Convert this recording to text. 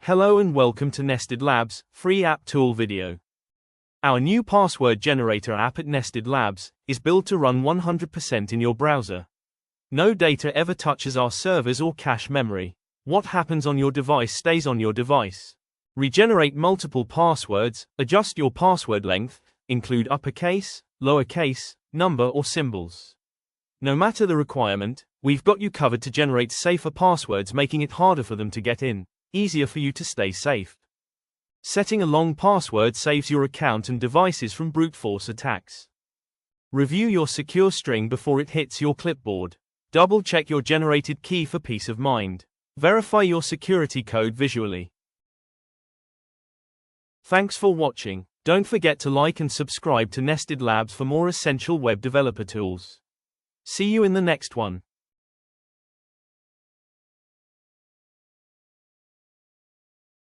Hello and welcome to Nested Labs, free app tool video. Our new password generator app at Nested Labs is built to run 100% in your browser. No data ever touches our servers or cache memory. What happens on your device stays on your device. Regenerate multiple passwords, adjust your password length, include uppercase, lowercase, number or symbols. No matter the requirement, we've got you covered to generate safer passwords, making it harder for them to get in, easier for you to stay safe. Setting a long password saves your account and devices from brute force attacks. Review your secure string before it hits your clipboard. Double check your generated key for peace of mind. Verify your security code visually. Thanks for watching. Don't forget to like and subscribe to Nested Labs for more essential web developer tools. See you in the next one.